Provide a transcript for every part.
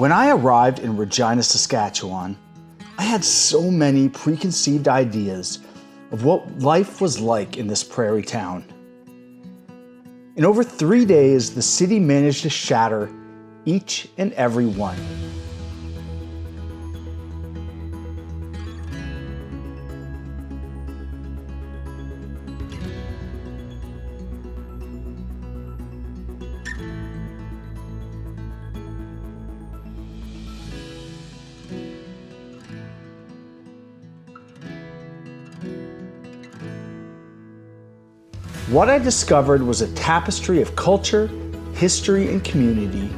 When I arrived in Regina, Saskatchewan, I had so many preconceived ideas of what life was like in this prairie town. In over 3 days, the city managed to shatter each and every one. What I discovered was a tapestry of culture, history, and community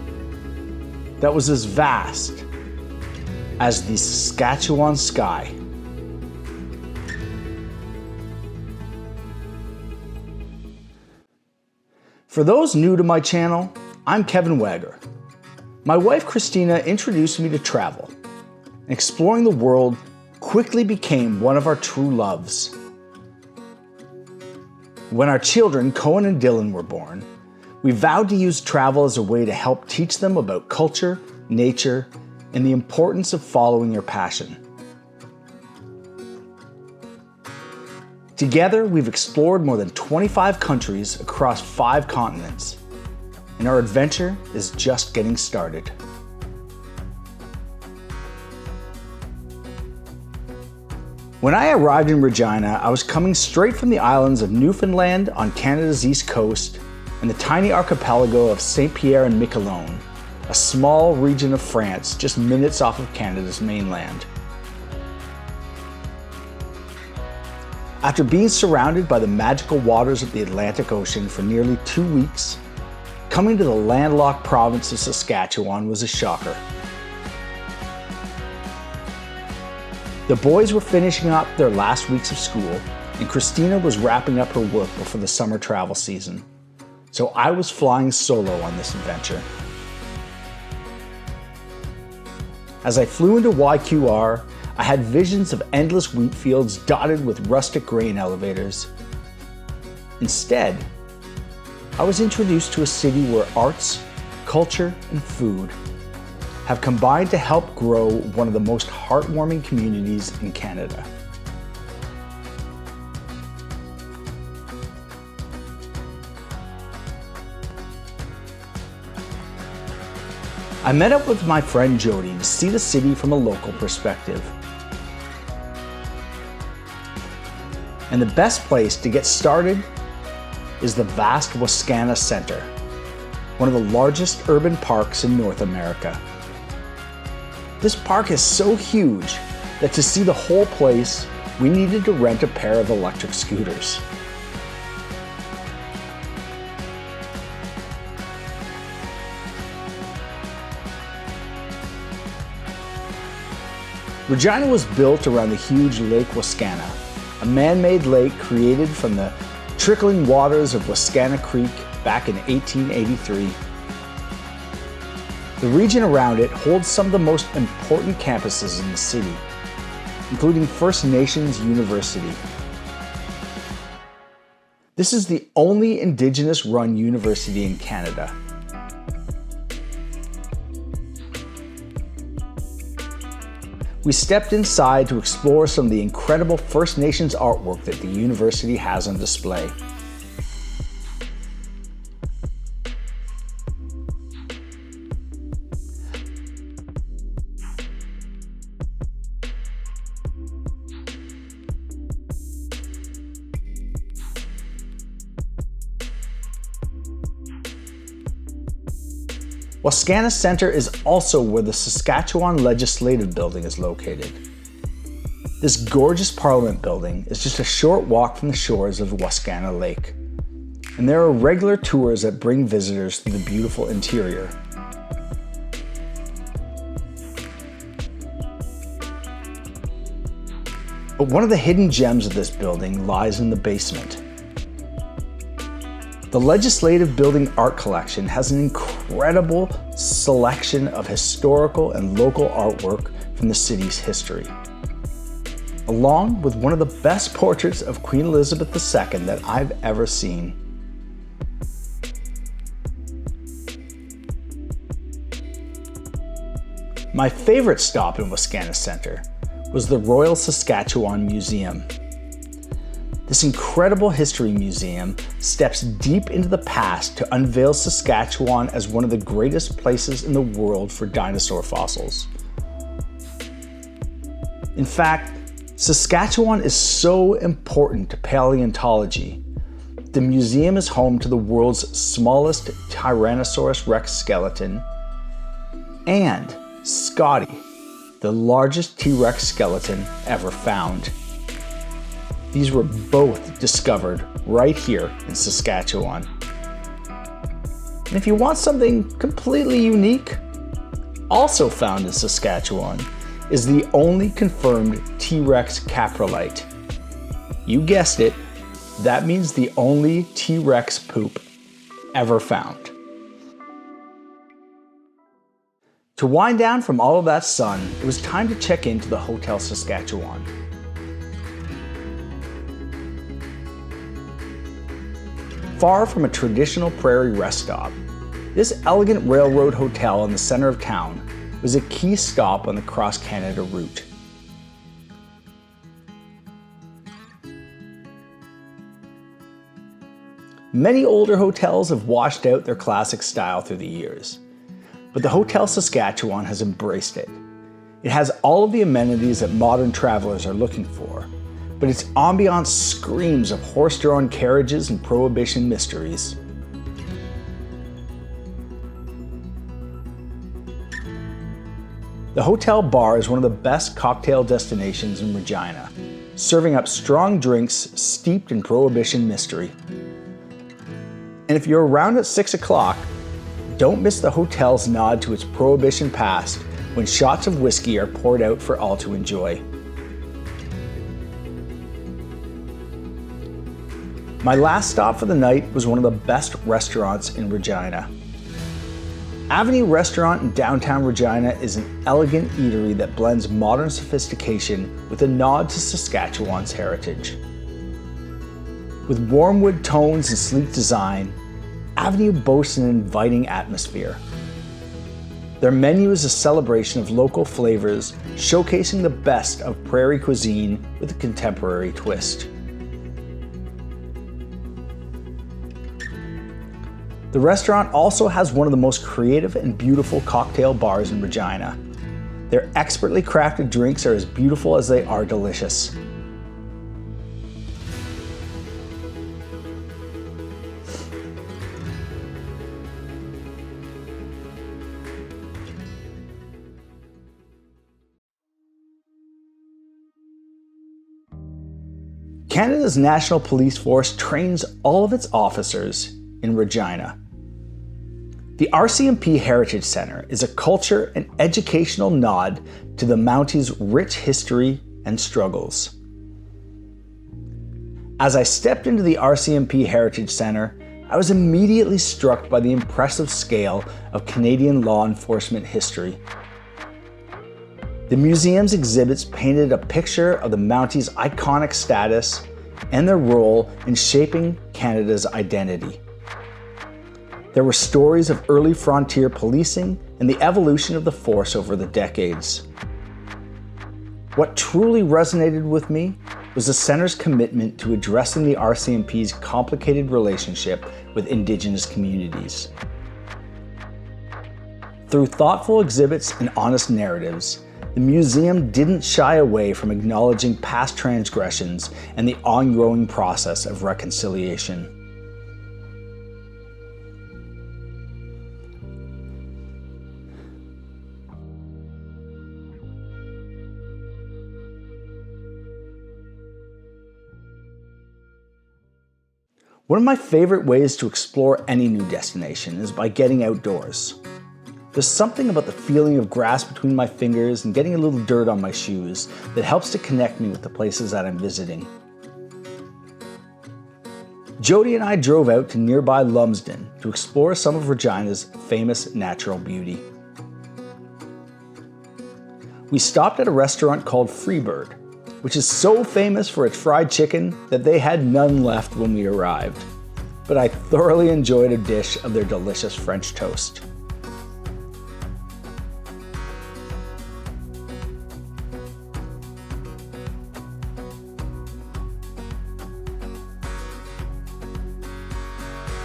that was as vast as the Saskatchewan sky. For those new to my channel, I'm Kevin Wager. My wife Christina introduced me to travel, and exploring the world quickly became one of our true loves. When our children, Cohen and Dylan, were born, we vowed to use travel as a way to help teach them about culture, nature, and the importance of following your passion. Together, we've explored more than 25 countries across 5 continents, and our adventure is just getting started. When I arrived in Regina, I was coming straight from the islands of Newfoundland on Canada's east coast and the tiny archipelago of St. Pierre and Miquelon, a small region of France just minutes off of Canada's mainland. After being surrounded by the magical waters of the Atlantic Ocean for nearly 2 weeks, coming to the landlocked province of Saskatchewan was a shocker. The boys were finishing up their last weeks of school, and Christina was wrapping up her work before the summer travel season. So I was flying solo on this adventure. As I flew into YQR, I had visions of endless wheat fields dotted with rustic grain elevators. Instead, I was introduced to a city where arts, culture, and food have combined to help grow one of the most heartwarming communities in Canada. I met up with my friend Jody to see the city from a local perspective. And the best place to get started is the vast Wascana Center, one of the largest urban parks in North America. This park is so huge that to see the whole place, we needed to rent a pair of electric scooters. Regina was built around the huge Lake Wascana, a man-made lake created from the trickling waters of Wascana Creek back in 1883. The region around it holds some of the most important campuses in the city, including First Nations University. This is the only Indigenous-run university in Canada. We stepped inside to explore some of the incredible First Nations artwork that the university has on display. Wascana Center is also where the Saskatchewan Legislative Building is located. This gorgeous Parliament building is just a short walk from the shores of the Wascana Lake, and there are regular tours that bring visitors through the beautiful interior. But one of the hidden gems of this building lies in the basement. The Legislative Building Art Collection has an incredible selection of historical and local artwork from the city's history, along with one of the best portraits of Queen Elizabeth II that I've ever seen. My favorite stop in Wascana Center was the Royal Saskatchewan Museum. This incredible history museum steps deep into the past to unveil Saskatchewan as one of the greatest places in the world for dinosaur fossils. In fact, Saskatchewan is so important to paleontology. The museum is home to the world's smallest Tyrannosaurus rex skeleton and Scotty, the largest T-Rex skeleton ever found. These were both discovered right here in Saskatchewan. And if you want something completely unique, also found in Saskatchewan, is the only confirmed T-Rex caprolite. You guessed it, that means the only T-Rex poop ever found. To wind down from all of that sun, it was time to check into the Hotel Saskatchewan. Far from a traditional prairie rest stop, this elegant railroad hotel in the center of town was a key stop on the cross-Canada route. Many older hotels have washed out their classic style through the years, but the Hotel Saskatchewan has embraced it. It has all of the amenities that modern travelers are looking for, but its ambiance screams of horse-drawn carriages and prohibition mysteries. The hotel bar is one of the best cocktail destinations in Regina, serving up strong drinks steeped in prohibition mystery. And if you're around at 6 o'clock, don't miss the hotel's nod to its prohibition past when shots of whiskey are poured out for all to enjoy. My last stop for the night was one of the best restaurants in Regina. Avenue Restaurant in downtown Regina is an elegant eatery that blends modern sophistication with a nod to Saskatchewan's heritage. With warm wood tones and sleek design, Avenue boasts an inviting atmosphere. Their menu is a celebration of local flavors, showcasing the best of prairie cuisine with a contemporary twist. The restaurant also has one of the most creative and beautiful cocktail bars in Regina. Their expertly crafted drinks are as beautiful as they are delicious. Canada's National Police Force trains all of its officers in Regina. The RCMP Heritage Center is a culture and educational nod to the Mounties' rich history and struggles. As I stepped into the RCMP Heritage Center, I was immediately struck by the impressive scale of Canadian law enforcement history. The museum's exhibits painted a picture of the Mounties' iconic status and their role in shaping Canada's identity. There were stories of early frontier policing and the evolution of the force over the decades. What truly resonated with me was the center's commitment to addressing the RCMP's complicated relationship with Indigenous communities. Through thoughtful exhibits and honest narratives, the museum didn't shy away from acknowledging past transgressions and the ongoing process of reconciliation. One of my favorite ways to explore any new destination is by getting outdoors. There's something about the feeling of grass between my fingers and getting a little dirt on my shoes that helps to connect me with the places that I'm visiting. Jody and I drove out to nearby Lumsden to explore some of Regina's famous natural beauty. We stopped at a restaurant called Freebird, which is so famous for its fried chicken that they had none left when we arrived. But I thoroughly enjoyed a dish of their delicious French toast.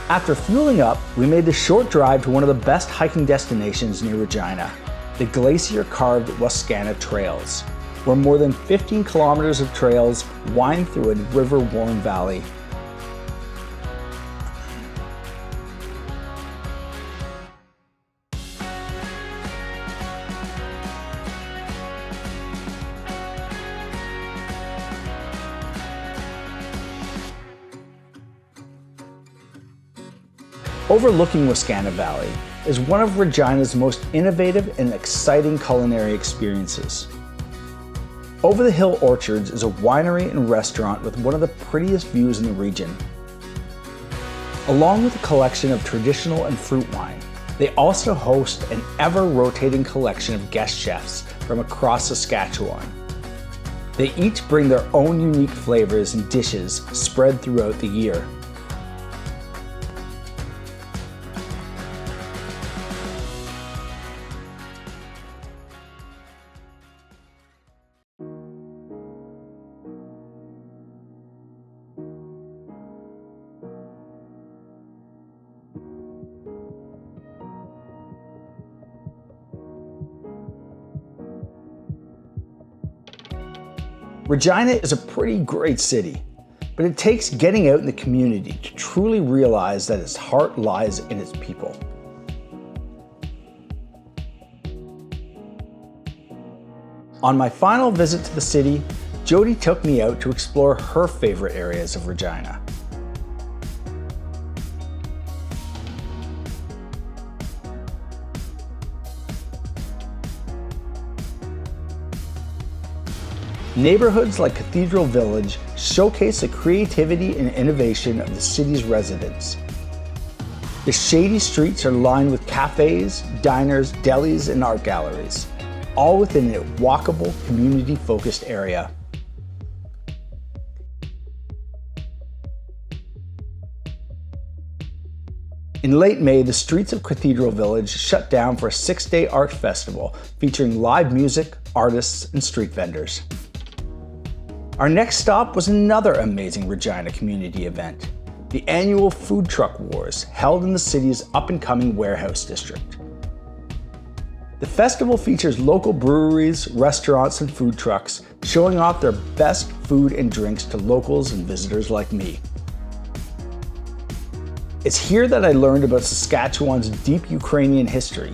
After fueling up, we made the short drive to one of the best hiking destinations near Regina, the glacier-carved Wascana Trails, where more than 15 kilometers of trails wind through a river-worn valley. Overlooking Wascana Valley is one of Regina's most innovative and exciting culinary experiences. Over the Hill Orchards is a winery and restaurant with one of the prettiest views in the region. Along with a collection of traditional and fruit wine, they also host an ever-rotating collection of guest chefs from across Saskatchewan. They each bring their own unique flavors and dishes spread throughout the year. Regina is a pretty great city, but it takes getting out in the community to truly realize that its heart lies in its people. On my final visit to the city, Jody took me out to explore her favorite areas of Regina. Neighborhoods like Cathedral Village showcase the creativity and innovation of the city's residents. The shady streets are lined with cafes, diners, delis, and art galleries, all within a walkable, community-focused area. In late May, the streets of Cathedral Village shut down for a 6-day art festival featuring live music, artists, and street vendors. Our next stop was another amazing Regina community event, the annual Food Truck Wars, held in the city's up-and-coming warehouse district. The festival features local breweries, restaurants, and food trucks showing off their best food and drinks to locals and visitors like me. It's here that I learned about Saskatchewan's deep Ukrainian history,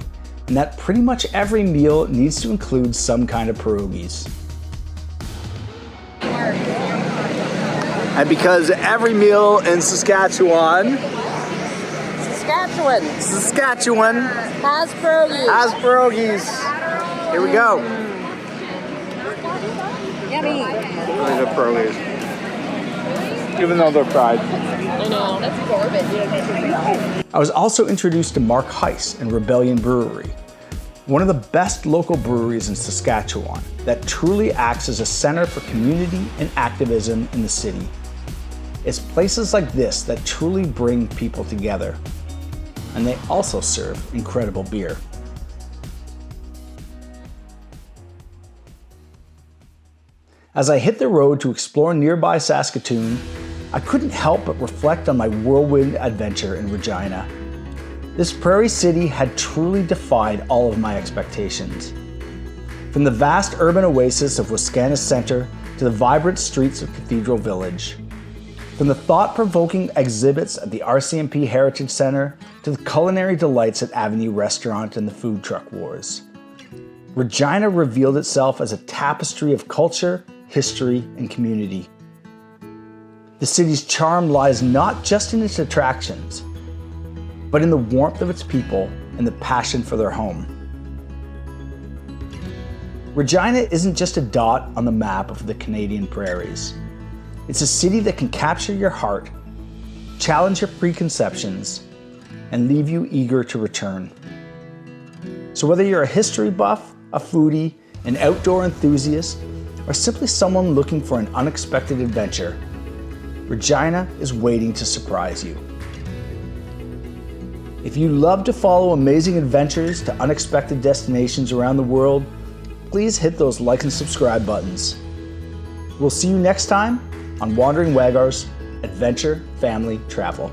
and that pretty much every meal needs to include some kind of pierogies. And because every meal in Saskatchewan has pierogies. Here we go. Yummy. These are pierogies. Even though they're fried. I know. That's garbage. I was also introduced to Mark Heiss and Rebellion Brewery, one of the best local breweries in Saskatchewan that truly acts as a center for community and activism in the city. It's places like this that truly bring people together. And they also serve incredible beer. As I hit the road to explore nearby Saskatoon, I couldn't help but reflect on my whirlwind adventure in Regina. This prairie city had truly defied all of my expectations. From the vast urban oasis of Wascana Center to the vibrant streets of Cathedral Village. From the thought-provoking exhibits at the RCMP Heritage Center to the culinary delights at Avenue Restaurant and the Food Truck Wars. Regina revealed itself as a tapestry of culture, history, and community. The city's charm lies not just in its attractions, but in the warmth of its people and the passion for their home. Regina isn't just a dot on the map of the Canadian prairies. It's a city that can capture your heart, challenge your preconceptions, and leave you eager to return. So whether you're a history buff, a foodie, an outdoor enthusiast, or simply someone looking for an unexpected adventure, Regina is waiting to surprise you. If you love to follow amazing adventures to unexpected destinations around the world, please hit those like and subscribe buttons. We'll see you next time on Wandering Wagar's Adventure Family Travel.